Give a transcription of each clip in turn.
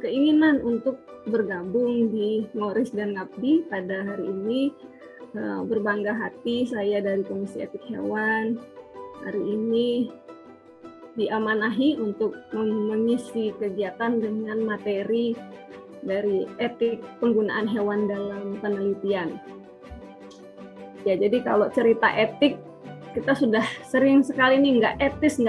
keinginan untuk bergabung di Ngoris dan Ngabdi pada hari ini. Berbangga hati saya dari Komisi Etik Hewan hari ini diamanahi untuk mengisi kegiatan dengan materi dari etik penggunaan hewan dalam penelitian. Ya, jadi kalau cerita etik kita sudah sering sekali nih nggak etis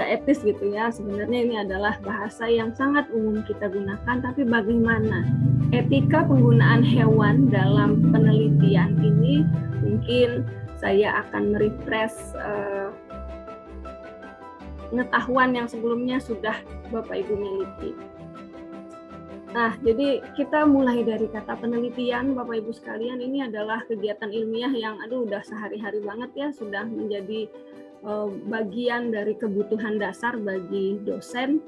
gitu ya. Sebenarnya ini adalah bahasa yang sangat umum kita gunakan, tapi bagaimana etika penggunaan hewan dalam penelitian ini mungkin saya akan merefresh pengetahuan yang sebelumnya sudah Bapak Ibu miliki. Nah, jadi kita mulai dari kata penelitian, Bapak Ibu sekalian, ini adalah kegiatan ilmiah yang udah sehari-hari banget ya, sudah menjadi bagian dari kebutuhan dasar bagi dosen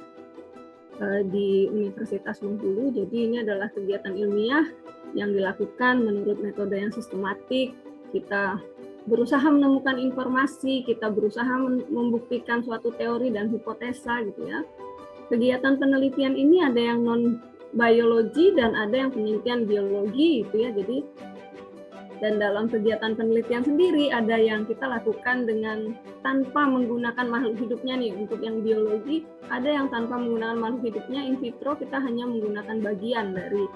di Universitas Bengkulu. Jadi ini adalah kegiatan ilmiah yang dilakukan menurut metode yang sistematik. Kita berusaha menemukan informasi, kita berusaha membuktikan suatu teori dan hipotesa gitu ya. Kegiatan penelitian ini ada yang non-biologi dan ada yang penelitian biologi gitu ya. Jadi dan dalam kegiatan penelitian sendiri ada yang kita lakukan dengan tanpa menggunakan makhluk hidupnya nih. Untuk yang biologi ada yang tanpa menggunakan makhluk hidupnya, in vitro kita hanya menggunakan bagian dari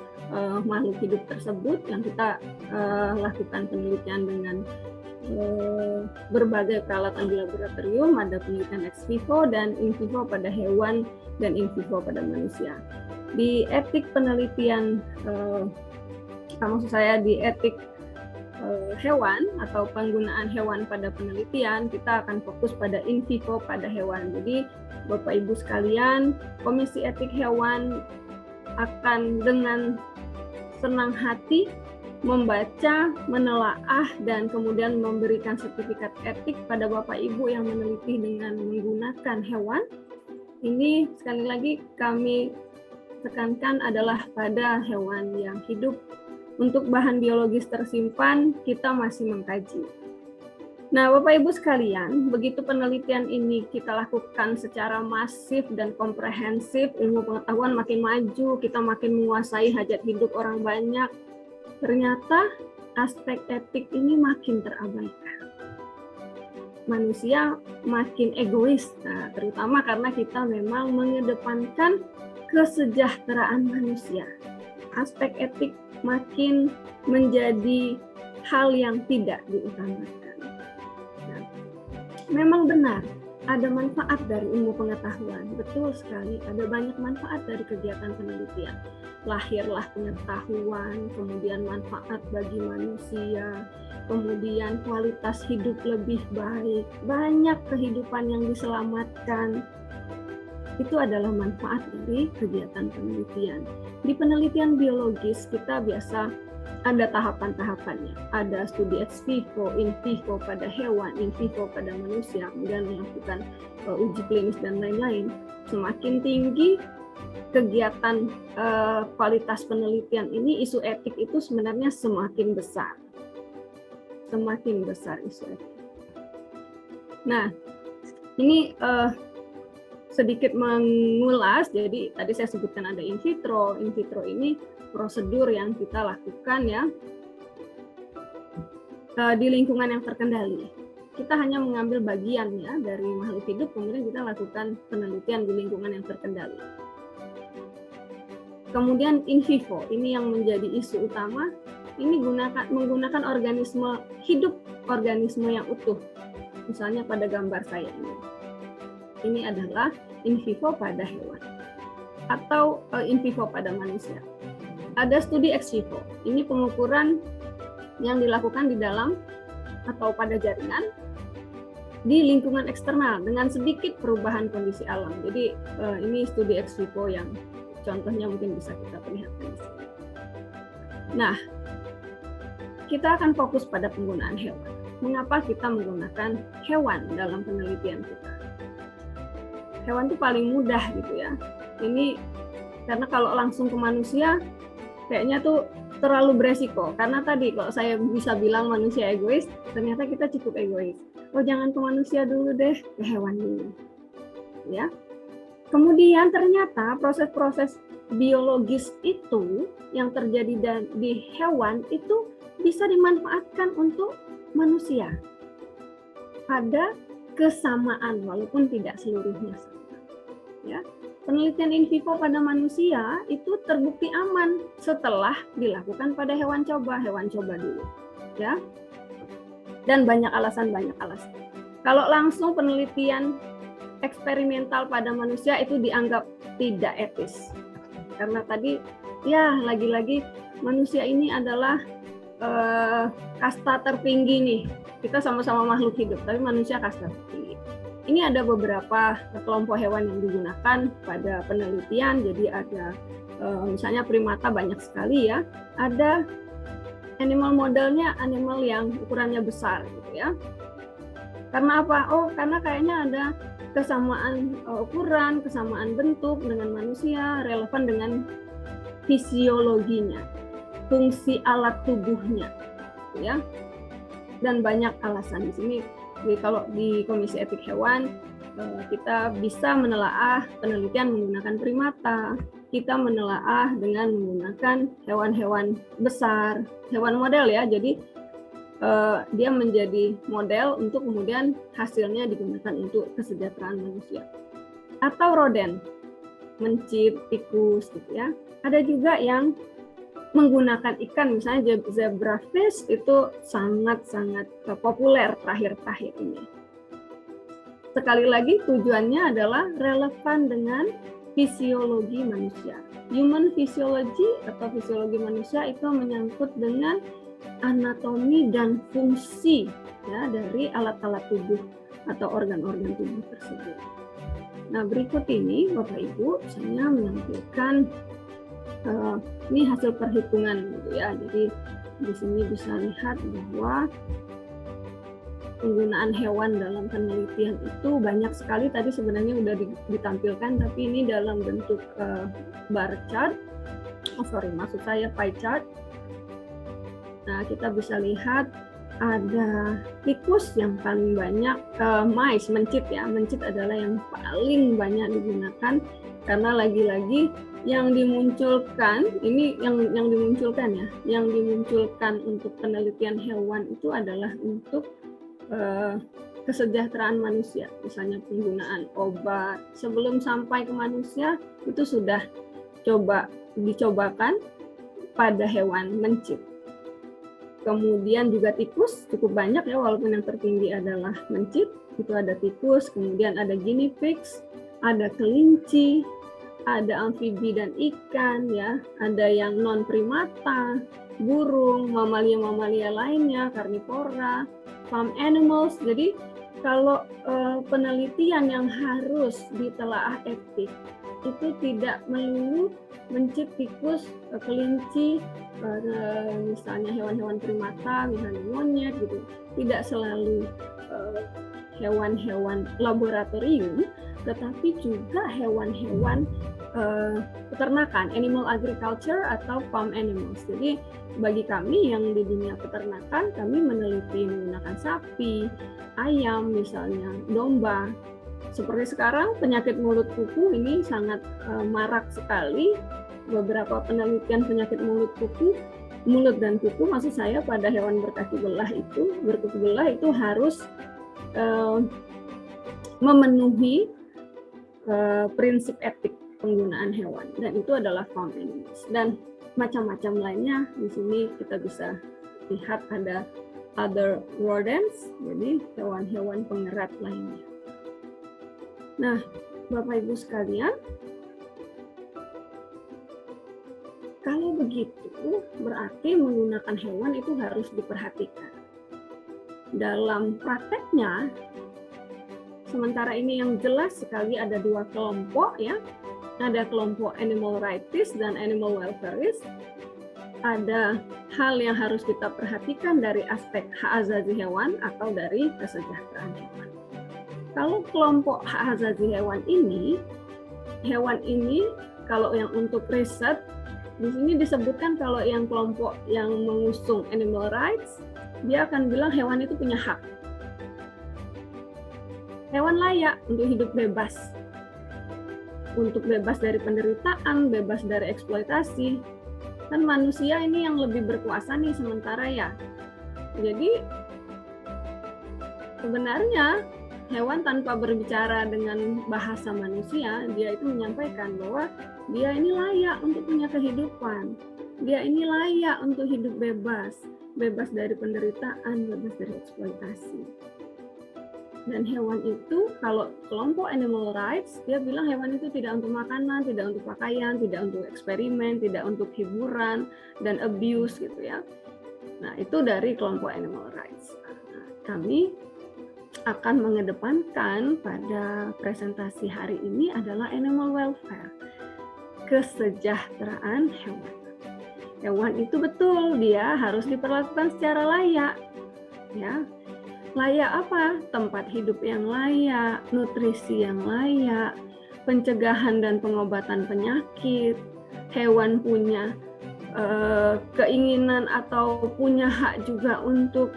makhluk hidup tersebut yang kita lakukan penelitian dengan berbagai peralatan di laboratorium. Ada penelitian ex vivo dan in vivo pada hewan dan in vivo pada manusia. Di etik penelitian, maksud saya di etik hewan atau penggunaan hewan pada penelitian, kita akan fokus pada in vivo pada hewan. Jadi Bapak Ibu sekalian, Komisi Etik Hewan akan dengan senang hati membaca, menelaah, dan kemudian memberikan sertifikat etik pada Bapak Ibu yang meneliti dengan menggunakan hewan. Ini sekali lagi kami tekankan adalah pada hewan yang hidup. Untuk bahan biologis tersimpan, kita masih mengkaji. Nah, Bapak Ibu sekalian, begitu penelitian ini kita lakukan secara masif dan komprehensif, ilmu pengetahuan makin maju, kita makin menguasai hajat hidup orang banyak, ternyata aspek etik ini makin terabaikan. Manusia makin egois, nah, terutama karena kita memang mengedepankan kesejahteraan manusia. Aspek etik makin menjadi hal yang tidak diutamakan. Nah, memang benar ada manfaat dari ilmu pengetahuan, betul sekali, ada banyak manfaat dari kegiatan penelitian. Lahirlah pengetahuan, kemudian manfaat bagi manusia, kemudian kualitas hidup lebih baik, banyak kehidupan yang diselamatkan. Itu adalah manfaat dari kegiatan penelitian. Di penelitian biologis kita biasa ada tahapan-tahapannya. Ada studi ex vivo, in vivo pada hewan, in vivo pada manusia, kemudian melakukan uji klinis dan lain-lain. Semakin tinggi kegiatan kualitas penelitian ini, isu etik itu sebenarnya semakin besar. Semakin besar isu etik. Nah, ini sedikit mengulas. Jadi tadi saya sebutkan ada in vitro. In vitro ini prosedur yang kita lakukan ya di lingkungan yang terkendali. Kita hanya mengambil bagian ya dari makhluk hidup, kemudian kita lakukan penelitian di lingkungan yang terkendali. Kemudian in vivo, ini yang menjadi isu utama. Ini menggunakan organisme hidup, organisme yang utuh. Misalnya pada gambar saya ini. Ini adalah in vivo pada hewan atau in vivo pada manusia. Ada studi ex vivo. Ini pengukuran yang dilakukan di dalam atau pada jaringan di lingkungan eksternal dengan sedikit perubahan kondisi alam. Jadi ini studi ex vivo yang contohnya mungkin bisa kita perlihatkan di sini. Nah, kita akan fokus pada penggunaan hewan. Mengapa kita menggunakan hewan dalam penelitian kita? Hewan itu paling mudah gitu ya. Ini karena kalau langsung ke manusia kayaknya tuh terlalu beresiko. Karena tadi kalau saya bisa bilang manusia egois, ternyata kita cukup egois. Oh, jangan ke manusia dulu deh, ke hewan dulu. Ya. Kemudian ternyata proses-proses biologis itu yang terjadi di hewan itu bisa dimanfaatkan untuk manusia. Ada kesamaan walaupun tidak seluruhnya sama. Ya. Penelitian in vivo pada manusia itu terbukti aman setelah dilakukan pada hewan coba dulu. Ya. Dan banyak alasan. Kalau langsung penelitian eksperimental pada manusia itu dianggap tidak etis. Karena tadi ya lagi-lagi manusia ini adalah kasta tertinggi nih. Kita sama-sama makhluk hidup, tapi manusia kasta tertinggi. Ini ada beberapa kelompok hewan yang digunakan pada penelitian. Jadi ada misalnya primata banyak sekali ya. Ada animal modelnya animal yang ukurannya besar gitu ya. Karena apa? Oh, karena kayaknya ada kesamaan ukuran, kesamaan bentuk dengan manusia, relevan dengan fisiologinya, fungsi alat tubuhnya, ya. Dan banyak alasan di sini. Jadi kalau di Komisi Etik Hewan kita bisa menelaah penelitian menggunakan primata, kita menelaah dengan menggunakan hewan-hewan besar, hewan model ya. Jadi dia menjadi model untuk kemudian hasilnya digunakan untuk kesejahteraan manusia. Atau rodent, mencit, tikus gitu ya. Ada juga yang menggunakan ikan, misalnya zebrafish itu sangat-sangat populer terakhir-terakhir ini. Sekali lagi tujuannya adalah relevan dengan fisiologi manusia. Human physiology atau fisiologi manusia itu menyangkut dengan anatomi dan fungsi ya dari alat-alat tubuh atau organ-organ tubuh tersebut. Nah, berikut ini Bapak Ibu saya menampilkan ini hasil perhitungan gitu ya. Jadi di sini bisa lihat bahwa penggunaan hewan dalam penelitian itu banyak sekali. Tadi sebenarnya sudah ditampilkan, tapi ini dalam bentuk bar chart. Maksud saya pie chart. Nah, kita bisa lihat ada tikus yang paling banyak, mice, mencit ya. Mencit adalah yang paling banyak digunakan karena lagi-lagi yang dimunculkan, ini yang dimunculkan ya, yang dimunculkan untuk penelitian hewan itu adalah untuk kesejahteraan manusia. Misalnya penggunaan obat sebelum sampai ke manusia itu sudah dicobakan pada hewan mencit. Kemudian juga tikus cukup banyak ya, walaupun yang tertinggi adalah mencit, itu ada tikus, kemudian ada guinea pigs, ada kelinci, ada amfibi dan ikan ya, ada yang non primata, burung, mamalia-mamalia lainnya, karnivora, farm animals. Jadi kalau penelitian yang harus ditelaah etik itu tidak melulu mencit, tikus, kelinci, misalnya hewan-hewan primata, misalnya monyet gitu. Tidak selalu hewan-hewan laboratorium, tetapi juga hewan-hewan peternakan, animal agriculture atau farm animals. Jadi bagi kami yang di dunia peternakan, kami meneliti menggunakan sapi, ayam, misalnya domba. Seperti sekarang penyakit mulut kuku ini sangat marak sekali. Beberapa penelitian penyakit mulut dan kuku, maksud saya pada hewan berkuku belah itu harus memenuhi prinsip etik penggunaan hewan, dan itu adalah farm animals dan macam-macam lainnya. Di sini kita bisa lihat ada other rodents, jadi hewan-hewan pengerat lainnya. Nah, Bapak Ibu sekalian, kalau begitu berarti menggunakan hewan itu harus diperhatikan. Dalam prakteknya, sementara ini yang jelas sekali ada dua kelompok ya. Ada kelompok animal rightists dan animal welfareists. Ada hal yang harus kita perhatikan dari aspek hak asasi hewan atau dari kesejahteraan hewan. Kalau kelompok hak asasi hewan ini kalau yang untuk riset, di sini disebutkan kalau yang kelompok yang mengusung animal rights, dia akan bilang hewan itu punya hak. Hewan layak untuk hidup bebas. untuk bebas dari penderitaan, bebas dari eksploitasi. Kan manusia ini yang lebih berkuasa nih sementara ya. Jadi sebenarnya hewan tanpa berbicara dengan bahasa manusia, dia itu menyampaikan bahwa dia ini layak untuk punya kehidupan. Dia ini layak untuk hidup bebas, bebas dari penderitaan, bebas dari eksploitasi. Dan hewan itu, kalau kelompok animal rights, dia bilang hewan itu tidak untuk makanan, tidak untuk pakaian, tidak untuk eksperimen, tidak untuk hiburan, dan abuse gitu ya. Nah, itu dari kelompok animal rights. Nah, kami akan mengedepankan pada presentasi hari ini adalah animal welfare, kesejahteraan hewan. Hewan itu betul, dia harus diperlakukan secara layak. Ya. Layak apa? Tempat hidup yang layak, nutrisi yang layak, pencegahan dan pengobatan penyakit. Hewan punya keinginan atau punya hak juga untuk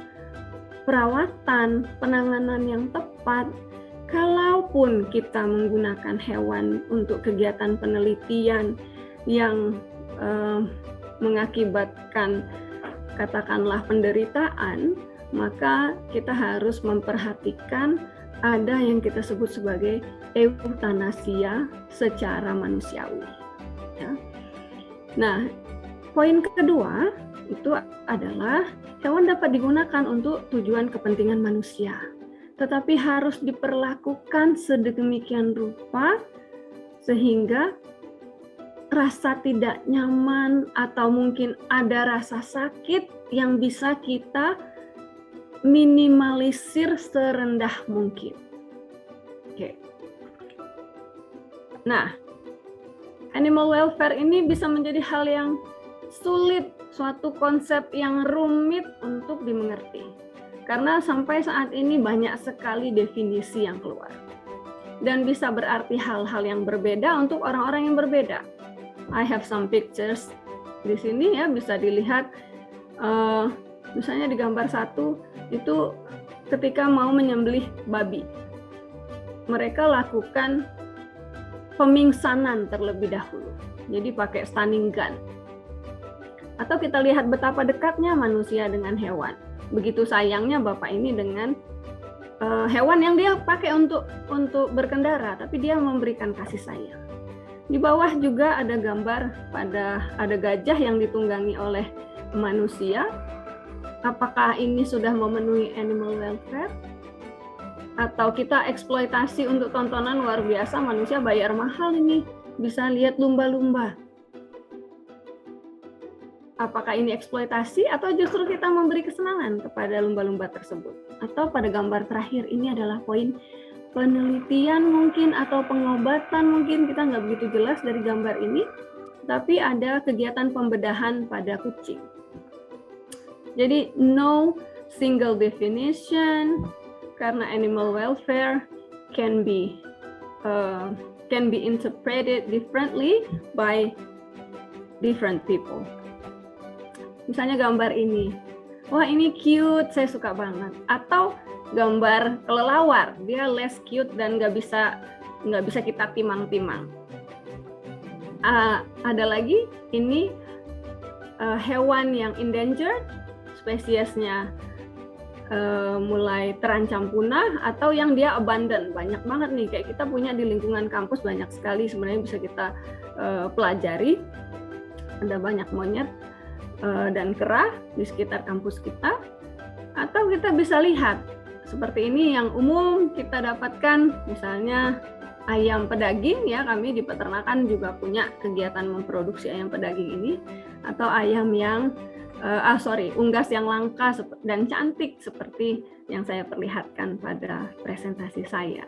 perawatan, penanganan yang tepat. Kalaupun kita menggunakan hewan untuk kegiatan penelitian yang mengakibatkan katakanlah penderitaan, maka kita harus memperhatikan ada yang kita sebut sebagai eutanasia secara manusiawi. Ya. Nah, poin kedua itu adalah hewan dapat digunakan untuk tujuan kepentingan manusia, tetapi harus diperlakukan sedemikian rupa sehingga rasa tidak nyaman atau mungkin ada rasa sakit yang bisa kita minimalisir serendah mungkin. Oke. Nah, animal welfare ini bisa menjadi hal yang sulit, suatu konsep yang rumit untuk dimengerti. Karena sampai saat ini banyak sekali definisi yang keluar. Dan bisa berarti hal-hal yang berbeda untuk orang-orang yang berbeda. I have some pictures di sini ya, bisa dilihat misalnya di gambar 1 itu ketika mau menyembelih babi. Mereka lakukan pemingsanan terlebih dahulu. Jadi pakai stunning gun. Atau kita lihat betapa dekatnya manusia dengan hewan. Begitu sayangnya bapak ini dengan hewan yang dia pakai untuk berkendara, tapi dia memberikan kasih sayang. Di bawah juga ada gambar ada gajah yang ditunggangi oleh manusia. Apakah ini sudah memenuhi animal welfare? Atau kita eksploitasi untuk tontonan luar biasa, manusia bayar mahal ini, bisa lihat lumba-lumba. Apakah ini eksploitasi atau justru kita memberi kesenangan kepada lumba-lumba tersebut? Atau pada gambar terakhir ini adalah poin penelitian mungkin atau pengobatan mungkin, kita nggak begitu jelas dari gambar ini, tapi ada kegiatan pembedahan pada kucing. Jadi no single definition, karena animal welfare can be interpreted differently by different people. Misalnya gambar ini, wah ini cute, saya suka banget. Atau gambar kelelawar, dia less cute dan nggak bisa kita timang-timang. Ada lagi ini hewan yang endangered, spesiesnya mulai terancam punah, atau yang dia abandon. Banyak banget nih, kayak kita punya di lingkungan kampus banyak sekali sebenarnya bisa kita pelajari. Ada banyak monyet dan kera di sekitar kampus kita. Atau kita bisa lihat seperti ini yang umum kita dapatkan, misalnya ayam pedaging ya, kami di peternakan juga punya kegiatan memproduksi ayam pedaging ini, atau ayam yang unggas yang langka dan cantik seperti yang saya perlihatkan pada presentasi saya.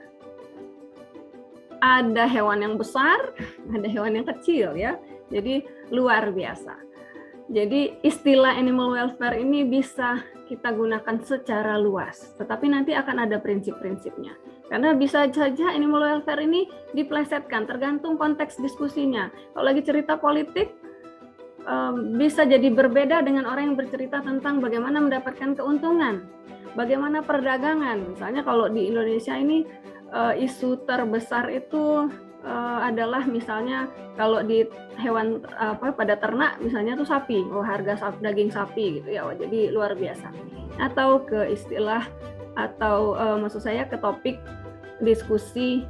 Ada hewan yang besar, ada hewan yang kecil ya. Jadi luar biasa. Jadi istilah animal welfare ini bisa kita gunakan secara luas, tetapi nanti akan ada prinsip-prinsipnya. Karena bisa saja animal welfare ini diplesetkan, tergantung konteks diskusinya. Kalau lagi cerita politik, bisa jadi berbeda dengan orang yang bercerita tentang bagaimana mendapatkan keuntungan, bagaimana perdagangan. Misalnya kalau di Indonesia ini isu terbesar itu adalah misalnya kalau di hewan pada ternak misalnya tuh sapi, harga daging sapi gitu ya, jadi luar biasa. Atau ke istilah atau maksud saya ke topik diskusi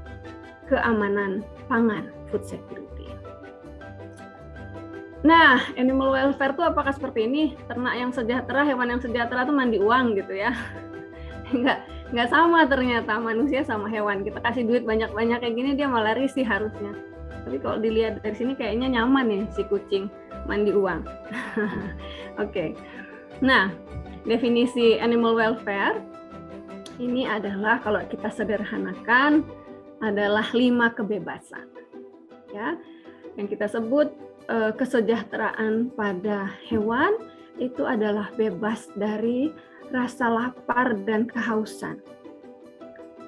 keamanan pangan, food security. Nah, animal welfare itu apakah seperti ini? Ternak yang sejahtera, hewan yang sejahtera itu mandi uang gitu ya? Nggak sama ternyata manusia sama hewan. Kita kasih duit banyak-banyak kayak gini dia malah risih harusnya. Tapi kalau dilihat dari sini kayaknya nyaman nih si kucing mandi uang. Oke. Nah, definisi animal welfare ini adalah kalau kita sederhanakan adalah 5 kebebasan. Ya, yang kita sebut kesejahteraan pada hewan itu adalah bebas dari rasa lapar dan kehausan.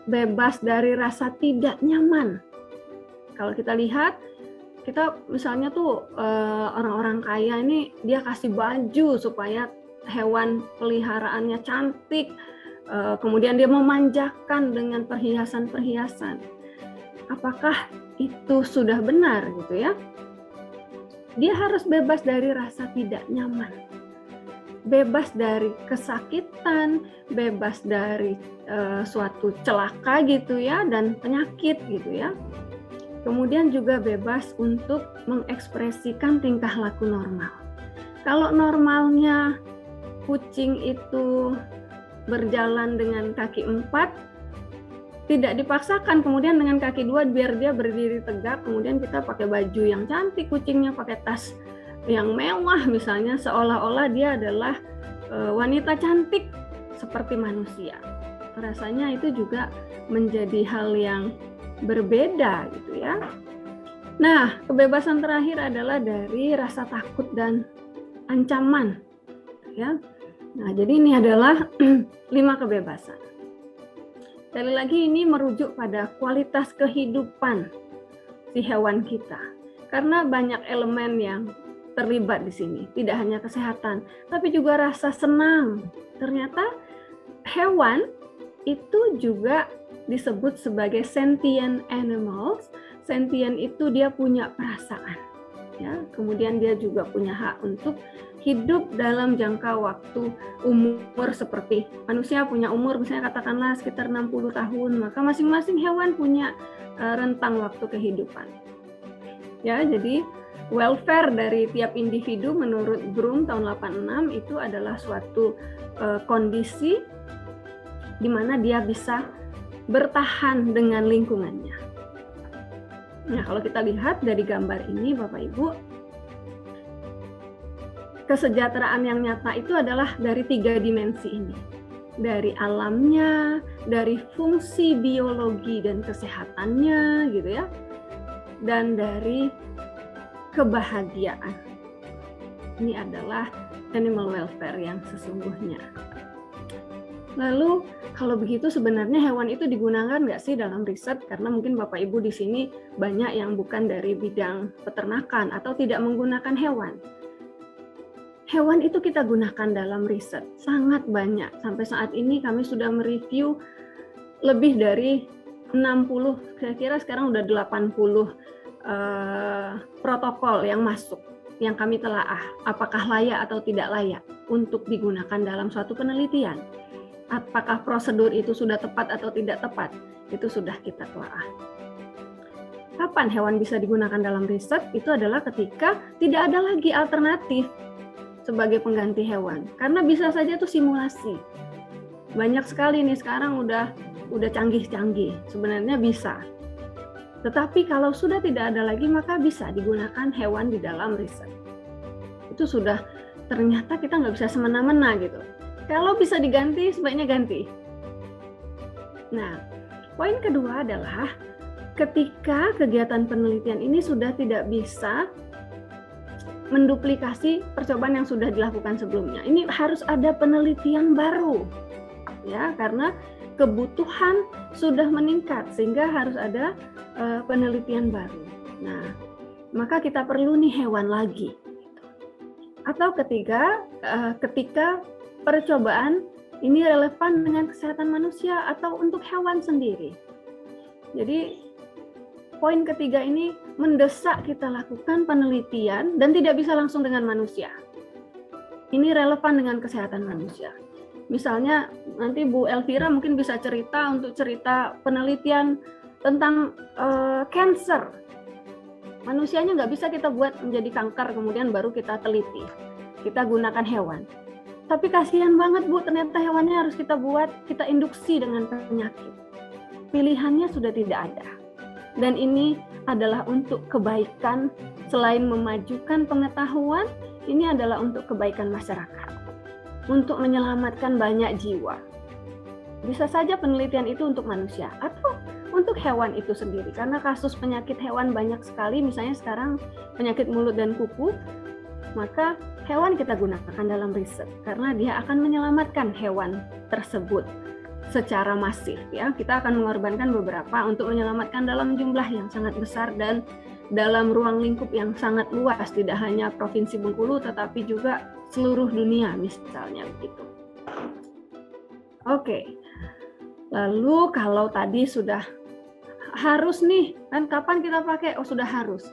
Bebas dari rasa tidak nyaman. Kalau kita lihat, kita misalnya tuh orang-orang kaya ini dia kasih baju supaya hewan peliharaannya cantik, kemudian dia memanjakan dengan perhiasan-perhiasan. Apakah itu sudah benar gitu ya? Dia harus bebas dari rasa tidak nyaman, bebas dari kesakitan, bebas dari suatu celaka gitu ya, dan penyakit gitu ya. Kemudian juga bebas untuk mengekspresikan tingkah laku normal. Kalau normalnya kucing itu berjalan dengan kaki 4, tidak dipaksakan kemudian dengan kaki 2 biar dia berdiri tegak, kemudian kita pakai baju yang cantik, kucingnya pakai tas yang mewah misalnya, seolah-olah dia adalah wanita cantik seperti manusia. Rasanya itu juga menjadi hal yang berbeda gitu ya. Nah, kebebasan terakhir adalah dari rasa takut dan ancaman ya. Nah, jadi ini adalah 5 kebebasan. Sekali lagi ini merujuk pada kualitas kehidupan si hewan kita. Karena banyak elemen yang terlibat di sini, tidak hanya kesehatan, tapi juga rasa senang. Ternyata hewan itu juga disebut sebagai sentient animals. Sentient itu dia punya perasaan. Ya, kemudian dia juga punya hak untuk hidup dalam jangka waktu umur seperti manusia punya umur misalnya katakanlah sekitar 60 tahun, maka masing-masing hewan punya rentang waktu kehidupan. Ya, jadi welfare dari tiap individu menurut Broom tahun 86 itu adalah suatu kondisi di mana dia bisa bertahan dengan lingkungannya. Nah, kalau kita lihat dari gambar ini Bapak Ibu, kesejahteraan yang nyata itu adalah dari 3 dimensi ini. Dari alamnya, dari fungsi biologi dan kesehatannya gitu ya. Dan dari kebahagiaan. Ini adalah animal welfare yang sesungguhnya. Lalu kalau begitu sebenarnya hewan itu digunakan nggak sih dalam riset? Karena mungkin Bapak Ibu di sini banyak yang bukan dari bidang peternakan atau tidak menggunakan hewan. Hewan itu kita gunakan dalam riset, sangat banyak. Sampai saat ini kami sudah mereview lebih dari 60, kira-kira sekarang udah 80 protokol yang masuk, yang kami telaah. Apakah layak atau tidak layak untuk digunakan dalam suatu penelitian. Apakah prosedur itu sudah tepat atau tidak tepat, itu sudah kita telaah. Kapan hewan bisa digunakan dalam riset? Itu adalah ketika tidak ada lagi alternatif sebagai pengganti hewan, karena bisa saja itu simulasi. Banyak sekali nih sekarang udah canggih-canggih, sebenarnya bisa. Tetapi kalau sudah tidak ada lagi, maka bisa digunakan hewan di dalam riset. Itu sudah ternyata kita nggak bisa semena-mena gitu. Kalau bisa diganti, sebaiknya ganti. Nah, poin kedua adalah ketika kegiatan penelitian ini sudah tidak bisa menduplikasi percobaan yang sudah dilakukan sebelumnya. Ini harus ada penelitian baru, ya, karena kebutuhan sudah meningkat sehingga harus ada penelitian baru. Nah, maka kita perlu nih hewan lagi. Atau ketika percobaan ini relevan dengan kesehatan manusia atau untuk hewan sendiri. Jadi poin ketiga ini mendesak kita lakukan penelitian dan tidak bisa langsung dengan manusia. Ini relevan dengan kesehatan manusia. Misalnya nanti Bu Elvira mungkin bisa cerita penelitian tentang cancer. Manusianya nggak bisa kita buat menjadi kanker kemudian baru kita teliti. Kita gunakan hewan. Tapi kasihan banget Bu, ternyata hewannya harus kita induksi dengan penyakit. Pilihannya sudah tidak ada. Dan ini adalah untuk kebaikan, selain memajukan pengetahuan, ini adalah untuk kebaikan masyarakat. Untuk menyelamatkan banyak jiwa. Bisa saja penelitian itu untuk manusia atau untuk hewan itu sendiri. Karena kasus penyakit hewan banyak sekali, misalnya sekarang penyakit mulut dan kuku, maka hewan kita gunakan dalam riset karena dia akan menyelamatkan hewan tersebut secara masif ya. Kita akan mengorbankan beberapa untuk menyelamatkan dalam jumlah yang sangat besar dan dalam ruang lingkup yang sangat luas, tidak hanya Provinsi Bengkulu tetapi juga seluruh dunia misalnya begitu. Oke. Lalu kalau tadi sudah harus nih, kan kapan kita pakai? Oh, sudah harus.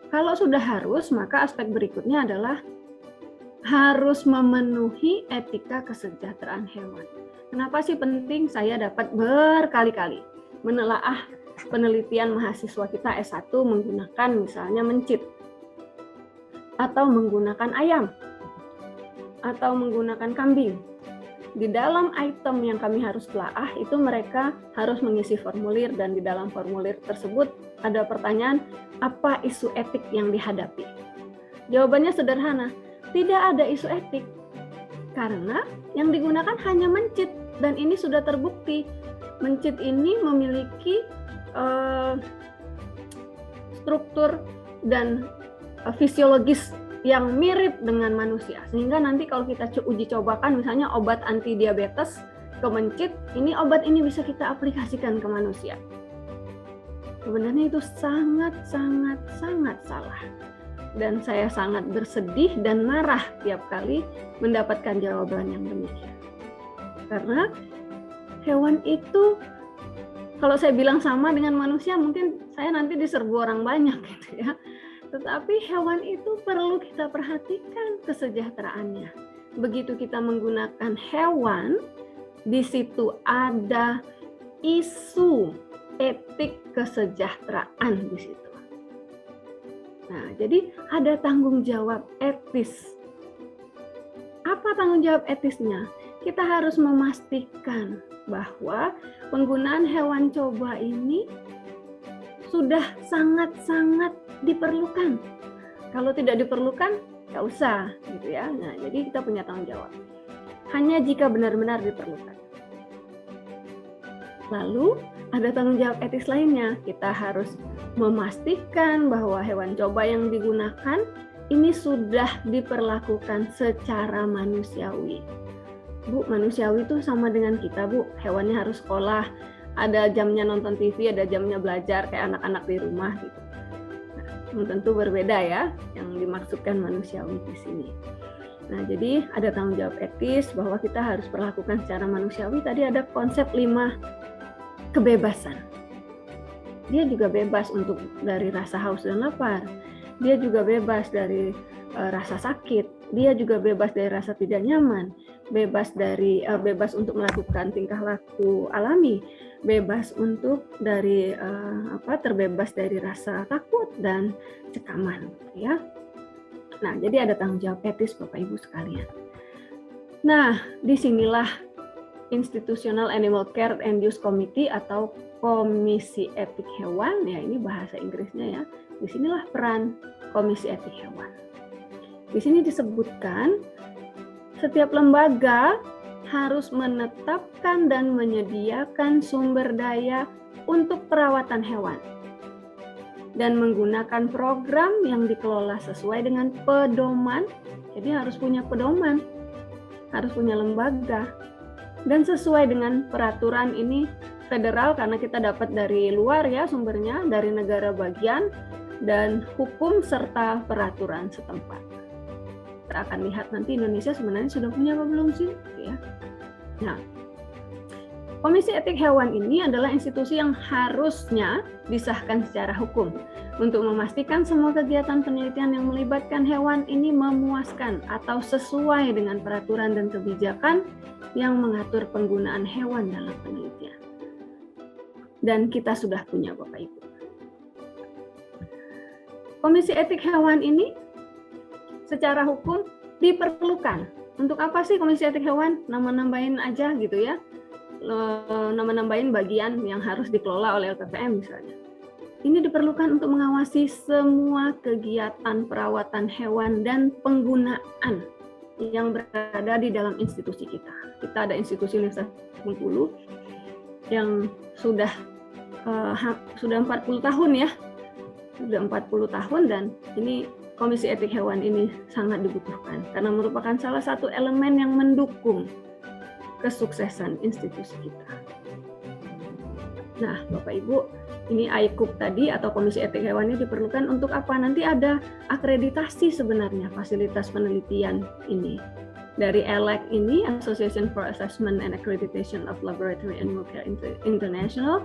Kalau sudah harus, maka aspek berikutnya adalah harus memenuhi etika kesejahteraan hewan. Kenapa sih penting? Saya dapat berkali-kali menelaah penelitian mahasiswa kita S1 menggunakan misalnya mencit, atau menggunakan ayam, atau menggunakan kambing. Di dalam item yang kami harus telaah itu mereka harus mengisi formulir dan di dalam formulir tersebut ada pertanyaan, apa isu etik yang dihadapi? Jawabannya sederhana, tidak ada isu etik karena yang digunakan hanya mencit dan ini sudah terbukti. Mencit ini memiliki struktur dan fisiologis yang mirip dengan manusia, sehingga nanti kalau kita uji cobakan misalnya obat anti diabetes ke mencit, ini obat ini bisa kita aplikasikan ke manusia. Sebenarnya itu sangat salah. Dan saya sangat bersedih dan marah tiap kali mendapatkan jawaban yang demikian. Karena hewan itu, kalau saya bilang sama dengan manusia, mungkin saya nanti diserbu orang banyak gitu ya. Tetapi hewan itu perlu kita perhatikan kesejahteraannya. Begitu kita menggunakan hewan, di situ ada isu etik kesejahteraan di situ. Nah, jadi ada tanggung jawab etis. Apa tanggung jawab etisnya? Kita harus memastikan bahwa penggunaan hewan coba ini sudah sangat-sangat diperlukan. Kalau tidak diperlukan, nggak usah, gitu ya. Nah, jadi kita punya tanggung jawab. Hanya jika benar-benar diperlukan. Lalu ada tanggung jawab etis lainnya. Kita harus memastikan bahwa hewan coba yang digunakan ini sudah diperlakukan secara manusiawi. Bu, manusiawi itu sama dengan kita, Bu. Hewannya harus sekolah, ada jamnya nonton TV, ada jamnya belajar kayak anak-anak di rumah gitu. Nah, tentu berbeda ya yang dimaksudkan manusiawi di sini. Nah, jadi ada tanggung jawab etis bahwa kita harus perlakukan secara manusiawi. Tadi ada konsep 5 kebebasan. Dia juga bebas dari rasa haus dan lapar. Dia juga bebas dari rasa sakit. Dia juga bebas dari rasa tidak nyaman. Bebas untuk melakukan tingkah laku alami. Bebas terbebas dari rasa takut dan cekaman, ya. Nah, jadi ada tanggung jawab etis Bapak Ibu sekalian. Nah, disinilah Institutional Animal Care and Use Committee atau Komisi Etik Hewan, ya ini bahasa Inggrisnya ya. Disinilah peran Komisi Etik Hewan. Di sini disebutkan setiap lembaga harus menetapkan dan menyediakan sumber daya untuk perawatan hewan dan menggunakan program yang dikelola sesuai dengan pedoman. Jadi harus punya pedoman, harus punya lembaga, dan sesuai dengan peraturan ini federal karena kita dapat dari luar ya sumbernya, dari negara bagian, dan hukum serta peraturan setempat. Kita akan lihat nanti Indonesia sebenarnya sudah punya apa belum sih, ya. Nah, Komisi Etik Hewan ini adalah institusi yang harusnya disahkan secara hukum untuk memastikan semua kegiatan penelitian yang melibatkan hewan ini memuaskan atau sesuai dengan peraturan dan kebijakan yang mengatur penggunaan hewan dalam penelitian. Dan kita sudah punya, Bapak Ibu. Komisi Etik Hewan ini secara hukum diperlukan. Untuk apa sih Komisi Etik Hewan? Nama-nambahin aja gitu ya. Nama-nambahin bagian yang harus dikelola oleh LPPM misalnya. Ini diperlukan untuk mengawasi semua kegiatan perawatan hewan dan penggunaan yang berada di dalam institusi kita. Kita ada institusi Universitas Bengkulu yang sudah 40 tahun ya. Sudah 40 tahun dan ini Komisi Etik Hewan ini sangat dibutuhkan karena merupakan salah satu elemen yang mendukung kesuksesan institusi kita. Nah, Bapak Ibu, ini ICUP tadi atau Komisi Etik Hewan ini diperlukan untuk apa? Nanti ada akreditasi sebenarnya fasilitas penelitian ini. Dari ALAC ini, Association for Assessment and Accreditation of Laboratory Animal Care International,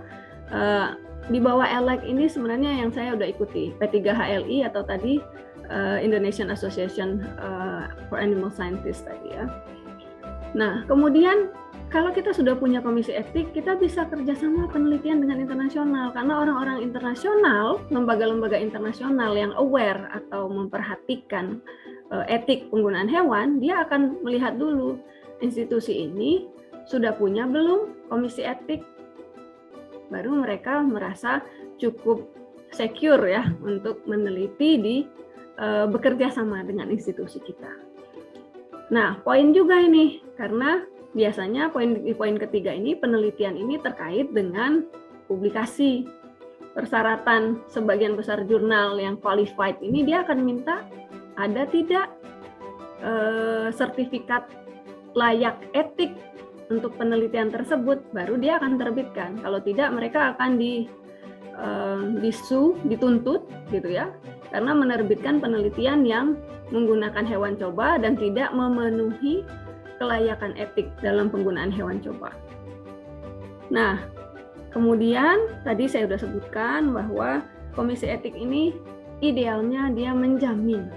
di bawah ALAC ini sebenarnya yang saya udah ikuti, P3HLI atau tadi Indonesian Association for Animal Scientists tadi ya. Nah, kemudian kalau kita sudah punya komisi etik, kita bisa kerjasama penelitian dengan internasional karena orang-orang internasional, lembaga-lembaga internasional yang aware atau memperhatikan etik penggunaan hewan, dia akan melihat dulu institusi ini sudah punya belum komisi etik, baru mereka merasa cukup secure ya untuk meneliti bekerja sama dengan institusi kita. Nah, poin juga ini karena biasanya poin ketiga ini penelitian ini terkait dengan publikasi. Persyaratan sebagian besar jurnal yang qualified ini dia akan minta ada tidak sertifikat layak etik untuk penelitian tersebut, baru dia akan terbitkan. Kalau tidak, mereka akan dituntut gitu ya, karena menerbitkan penelitian yang menggunakan hewan coba dan tidak memenuhi kelayakan etik dalam penggunaan hewan coba. Nah, kemudian tadi saya sudah sebutkan bahwa komisi etik ini idealnya dia menjamin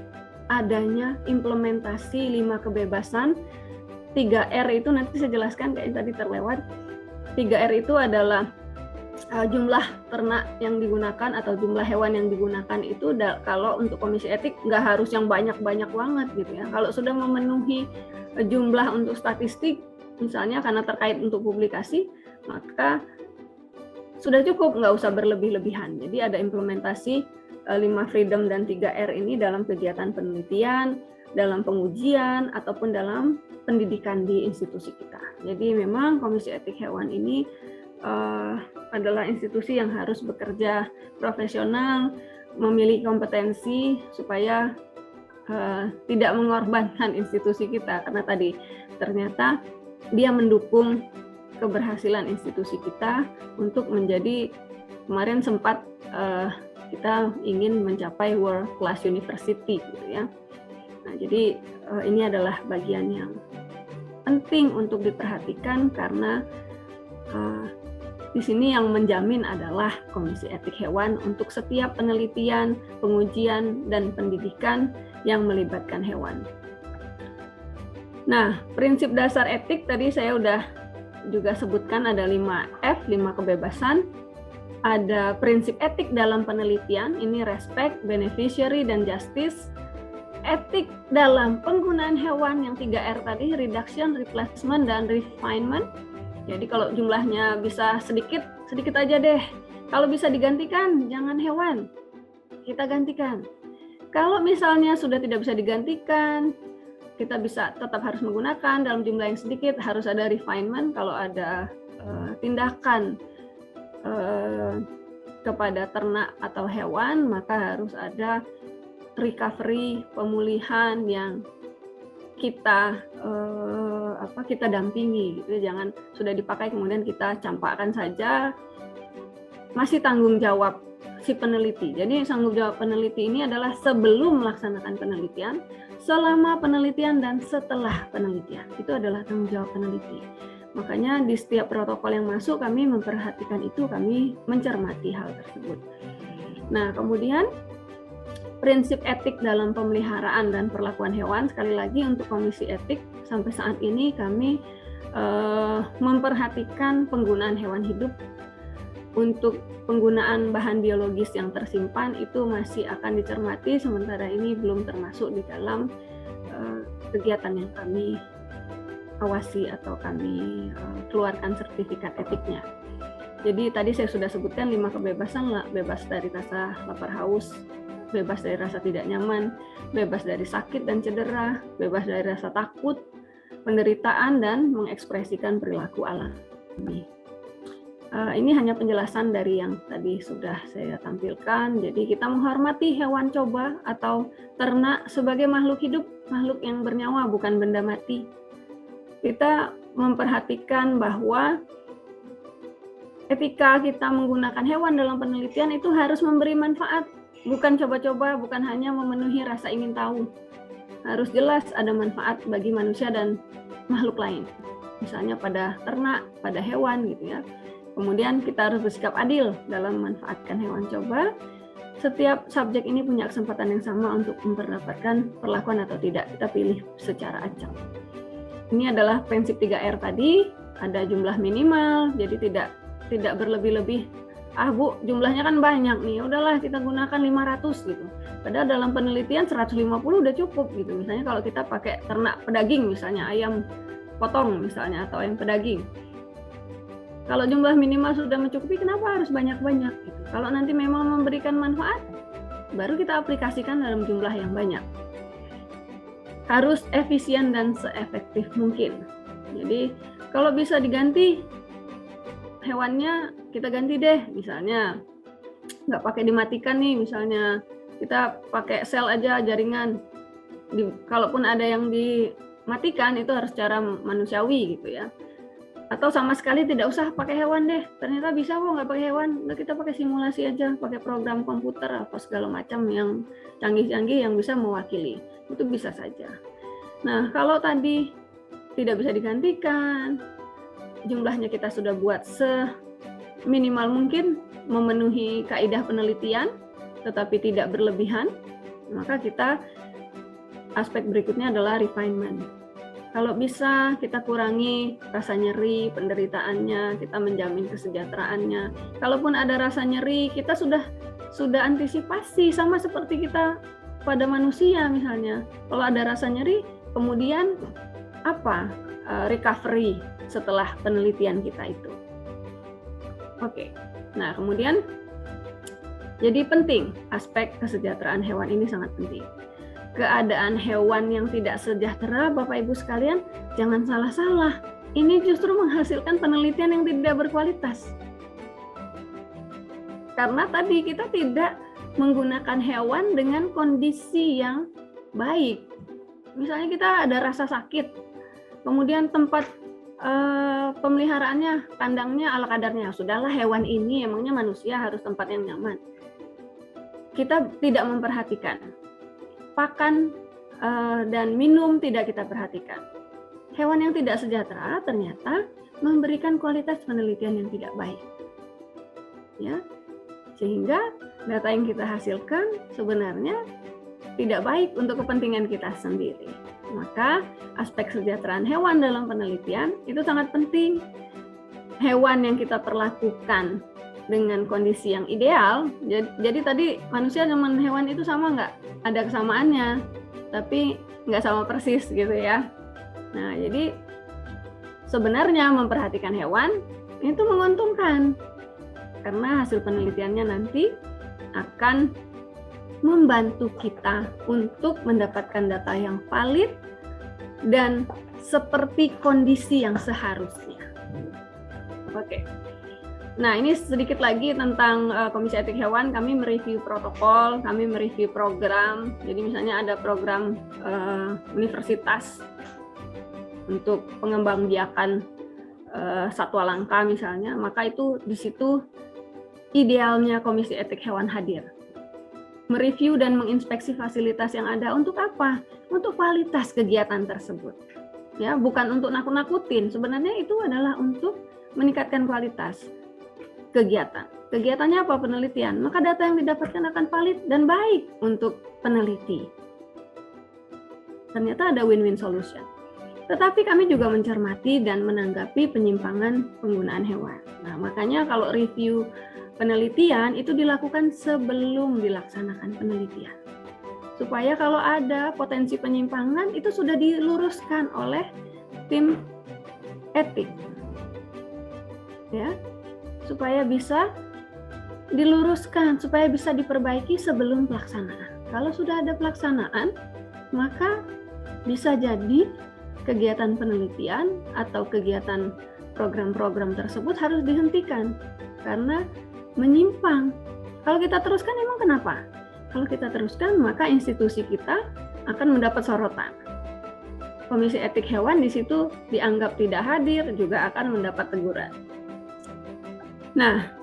adanya implementasi 5 kebebasan. 3R itu nanti saya jelaskan kayak tadi terlewat. 3R itu adalah jumlah ternak yang digunakan atau jumlah hewan yang digunakan itu kalau untuk komisi etik nggak harus yang banyak-banyak banget gitu ya. Kalau sudah memenuhi jumlah untuk statistik misalnya karena terkait untuk publikasi, maka sudah cukup, nggak usah berlebih-lebihan. Jadi ada implementasi 5 freedom dan 3R ini dalam kegiatan penelitian, dalam pengujian, ataupun dalam pendidikan di institusi kita. Jadi memang komisi etik hewan ini adalah institusi yang harus bekerja profesional, memiliki kompetensi supaya tidak mengorbankan institusi kita, karena tadi ternyata dia mendukung keberhasilan institusi kita untuk menjadi, kemarin sempat kita ingin mencapai world class university gitu ya. Nah, jadi ini adalah bagian yang penting untuk diperhatikan karena di sini yang menjamin adalah Komisi Etik Hewan untuk setiap penelitian, pengujian, dan pendidikan yang melibatkan hewan. Nah, prinsip dasar etik tadi saya udah juga sebutkan ada 5F, 5 kebebasan. Ada prinsip etik dalam penelitian, ini respect, beneficiary, dan justice. Etik dalam penggunaan hewan yang 3R tadi, reduction, replacement, dan refinement. Jadi kalau jumlahnya bisa sedikit aja deh. Kalau bisa digantikan, jangan hewan, kita gantikan. Kalau misalnya sudah tidak bisa digantikan, kita bisa tetap harus menggunakan dalam jumlah yang sedikit, harus ada refinement. Kalau ada tindakan kepada ternak atau hewan, maka harus ada recovery, pemulihan yang kita dampingi gitu. Jangan sudah dipakai kemudian kita campakkan saja. Masih tanggung jawab si peneliti. Jadi tanggung jawab peneliti ini adalah sebelum melaksanakan penelitian, selama penelitian, dan setelah penelitian. Itu adalah tanggung jawab peneliti. Makanya di setiap protokol yang masuk kami memperhatikan itu, kami mencermati hal tersebut. Nah, kemudian prinsip etik dalam pemeliharaan dan perlakuan hewan, sekali lagi untuk Komisi Etik sampai saat ini kami memperhatikan penggunaan hewan hidup. Untuk penggunaan bahan biologis yang tersimpan itu masih akan dicermati, sementara ini belum termasuk di dalam kegiatan yang kami awasi atau kami keluarkan sertifikat etiknya. Jadi tadi saya sudah sebutkan 5 kebebasan, bebas dari rasa lapar haus, bebas dari rasa tidak nyaman, bebas dari sakit dan cedera, bebas dari rasa takut, penderitaan, dan mengekspresikan perilaku alami. Ini hanya penjelasan dari yang tadi sudah saya tampilkan. Jadi kita menghormati hewan coba atau ternak sebagai makhluk hidup, makhluk yang bernyawa, bukan benda mati. Kita memperhatikan bahwa etika kita menggunakan hewan dalam penelitian itu harus memberi manfaat, bukan coba-coba, bukan hanya memenuhi rasa ingin tahu. Harus jelas ada manfaat bagi manusia dan makhluk lain. Misalnya pada ternak, pada hewan gitu ya. Kemudian kita harus bersikap adil dalam memanfaatkan hewan coba. Setiap subjek ini punya kesempatan yang sama untuk mendapatkan perlakuan atau tidak. Kita pilih secara acak. Ini adalah prinsip 3R tadi. Ada jumlah minimal, jadi tidak berlebih-lebih. Bu, jumlahnya kan banyak nih. Udahlah kita gunakan 500 gitu. Padahal dalam penelitian 150 udah cukup gitu. Misalnya kalau kita pakai ternak pedaging, misalnya ayam potong misalnya atau ayam pedaging. Kalau jumlah minimal sudah mencukupi, kenapa harus banyak-banyak? Gitu. Kalau nanti memang memberikan manfaat, baru kita aplikasikan dalam jumlah yang banyak. Harus efisien dan seefektif mungkin. Jadi kalau bisa diganti, hewannya kita ganti deh. Misalnya nggak pakai dimatikan nih, misalnya kita pakai sel aja jaringan. Kalaupun ada yang dimatikan, itu harus secara manusiawi gitu ya. Atau sama sekali tidak usah pakai hewan deh, ternyata bisa kok nggak pakai hewan, nah kita pakai simulasi aja, pakai program komputer apa segala macam yang canggih-canggih yang bisa mewakili, itu bisa saja. Nah kalau tadi tidak bisa digantikan, jumlahnya kita sudah buat seminimal mungkin memenuhi kaidah penelitian, tetapi tidak berlebihan, maka kita aspek berikutnya adalah refinement. Kalau bisa kita kurangi rasa nyeri, penderitaannya, kita menjamin kesejahteraannya. Kalaupun ada rasa nyeri, kita sudah antisipasi, sama seperti kita pada manusia misalnya. Kalau ada rasa nyeri, kemudian apa recovery setelah penelitian kita itu. Oke. Nah, kemudian jadi penting aspek kesejahteraan hewan ini sangat penting. Keadaan hewan yang tidak sejahtera, Bapak Ibu sekalian, jangan salah-salah. Ini justru menghasilkan penelitian yang tidak berkualitas. Karena tadi kita tidak menggunakan hewan dengan kondisi yang baik. Misalnya kita ada rasa sakit, kemudian tempat pemeliharaannya, kandangnya ala kadarnya. Sudahlah hewan ini, emangnya manusia harus tempat yang nyaman. Kita tidak memperhatikan. Pakan dan minum tidak kita perhatikan. Hewan yang tidak sejahtera ternyata memberikan kualitas penelitian yang tidak baik. Ya, sehingga data yang kita hasilkan sebenarnya tidak baik untuk kepentingan kita sendiri. Maka aspek kesejahteraan hewan dalam penelitian itu sangat penting. Hewan yang kita perlakukan dengan kondisi yang ideal, jadi tadi manusia dengan hewan itu sama nggak? Ada kesamaannya, tapi nggak sama persis gitu ya. Nah, jadi sebenarnya memperhatikan hewan itu menguntungkan, karena hasil penelitiannya nanti akan membantu kita untuk mendapatkan data yang valid dan seperti kondisi yang seharusnya. Oke. Nah, ini sedikit lagi tentang Komisi Etik Hewan. Kami mereview protokol, kami mereview program. Jadi misalnya ada program universitas untuk pengembangbiakan satwa langka misalnya, maka itu di situ idealnya Komisi Etik Hewan hadir. Mereview dan menginspeksi fasilitas yang ada untuk apa? Untuk kualitas kegiatan tersebut. ya, bukan untuk nakut-nakutin. Sebenarnya itu adalah untuk meningkatkan kualitas kegiatan. Kegiatannya apa? Penelitian. Maka data yang didapatkan akan valid dan baik untuk peneliti. Ternyata ada win-win solution. Tetapi kami juga mencermati dan menanggapi penyimpangan penggunaan hewan. Nah, makanya kalau review penelitian itu dilakukan sebelum dilaksanakan penelitian. Supaya kalau ada potensi penyimpangan itu sudah diluruskan oleh tim etik. Ya, supaya bisa diluruskan, supaya bisa diperbaiki sebelum pelaksanaan. Kalau sudah ada pelaksanaan, maka bisa jadi kegiatan penelitian atau kegiatan program-program tersebut harus dihentikan karena menyimpang. Kalau kita teruskan, emang kenapa? Kalau kita teruskan, maka institusi kita akan mendapat sorotan. Komisi Etik Hewan di situ dianggap tidak hadir, juga akan mendapat teguran. Nah,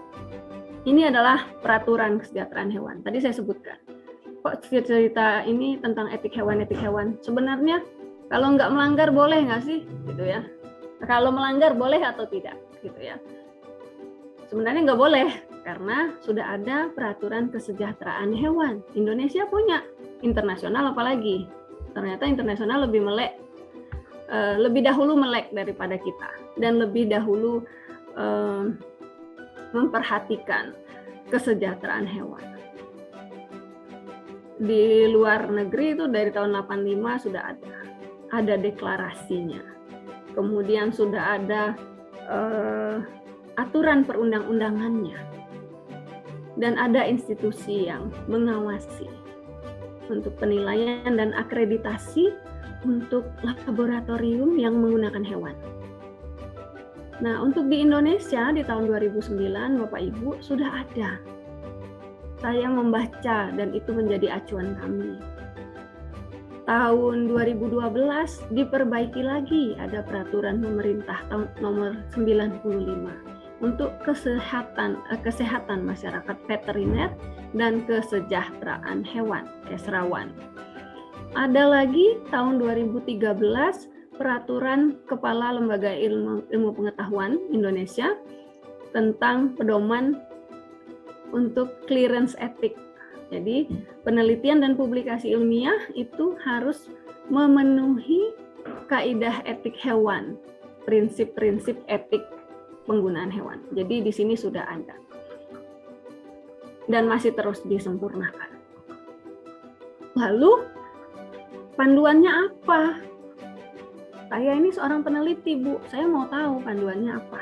ini adalah peraturan kesejahteraan hewan. Tadi saya sebutkan. Kok cerita ini tentang etik hewan. Sebenarnya kalau nggak melanggar boleh nggak sih? Gitu ya. Kalau melanggar boleh atau tidak? Gitu ya. Sebenarnya nggak boleh, karena sudah ada peraturan kesejahteraan hewan. Indonesia punya, internasional apalagi. Ternyata internasional lebih melek, lebih dahulu melek daripada kita, dan lebih dahulu memperhatikan kesejahteraan hewan. Di luar negeri itu dari tahun 85 sudah ada deklarasinya. Kemudian sudah ada aturan perundang-undangannya. Dan ada institusi yang mengawasi untuk penilaian dan akreditasi untuk laboratorium yang menggunakan hewan. Nah, untuk di Indonesia di tahun 2009, Bapak Ibu, sudah ada. Saya membaca dan itu menjadi acuan kami. Tahun 2012 diperbaiki lagi, ada peraturan pemerintah tahun nomor 95 untuk kesehatan masyarakat veteriner dan kesejahteraan hewan, Kesrawan. Ada lagi tahun 2013 peraturan Kepala Lembaga Ilmu Pengetahuan Indonesia tentang pedoman untuk clearance etik. Jadi penelitian dan publikasi ilmiah itu harus memenuhi kaidah etik hewan, prinsip-prinsip etik penggunaan hewan. Jadi di sini sudah ada dan masih terus disempurnakan. Lalu panduannya apa? Saya ini seorang peneliti, Bu. Saya mau tahu panduannya apa.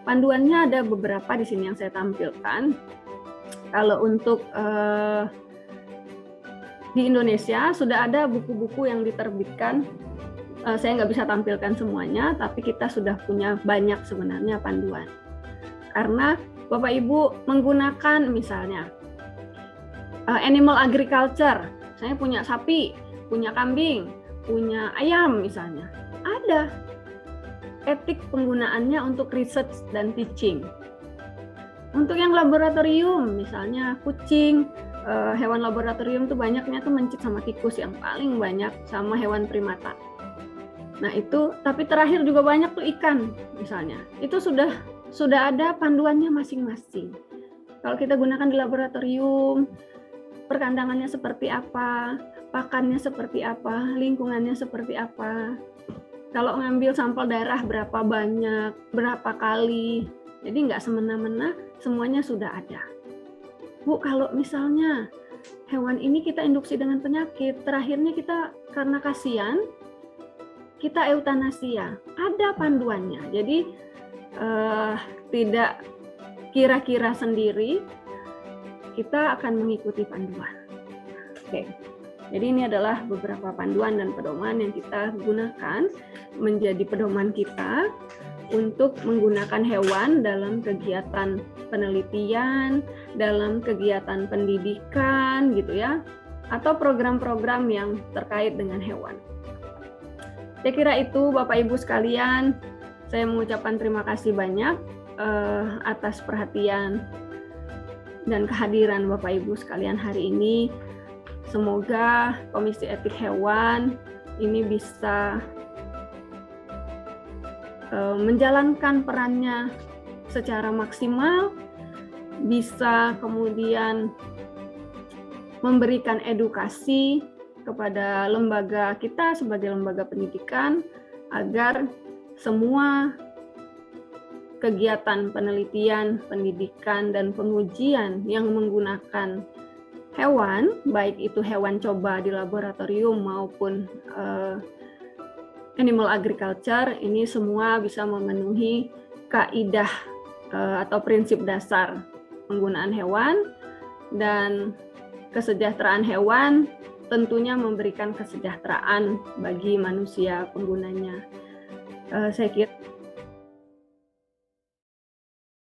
Panduannya ada beberapa di sini yang saya tampilkan. Kalau untuk di Indonesia sudah ada buku-buku yang diterbitkan. Saya nggak bisa tampilkan semuanya, tapi kita sudah punya banyak sebenarnya panduan. Karena Bapak Ibu menggunakan misalnya animal agriculture, saya punya sapi, punya kambing, punya ayam misalnya, ada etik penggunaannya untuk research dan teaching. Untuk yang laboratorium, misalnya kucing, hewan laboratorium tuh banyaknya tuh mencit sama tikus yang paling banyak, sama hewan primata. Nah itu, tapi terakhir juga banyak tuh ikan misalnya. Itu sudah ada panduannya masing-masing. Kalau kita gunakan di laboratorium, perkandangannya seperti apa, pakannya seperti apa, lingkungannya seperti apa. Kalau ngambil sampel darah berapa banyak, berapa kali. Jadi nggak semena-mena, semuanya sudah ada. Bu, kalau misalnya hewan ini kita induksi dengan penyakit, terakhirnya kita karena kasihan, kita eutanasia, ada panduannya. Jadi tidak kira-kira sendiri, kita akan mengikuti panduan. Oke. Jadi ini adalah beberapa panduan dan pedoman yang kita gunakan menjadi pedoman kita untuk menggunakan hewan dalam kegiatan penelitian, dalam kegiatan pendidikan gitu ya, atau program-program yang terkait dengan hewan. Saya kira itu Bapak Ibu sekalian, saya mengucapkan terima kasih banyak atas perhatian dan kehadiran Bapak Ibu sekalian hari ini. Semoga Komisi Etik Hewan ini bisa menjalankan perannya secara maksimal, bisa kemudian memberikan edukasi kepada lembaga kita sebagai lembaga pendidikan agar semua kegiatan penelitian, pendidikan, dan pengujian yang menggunakan hewan, baik itu hewan coba di laboratorium maupun animal agriculture, ini semua bisa memenuhi kaidah atau prinsip dasar penggunaan hewan, dan kesejahteraan hewan tentunya memberikan kesejahteraan bagi manusia penggunanya. Saya kira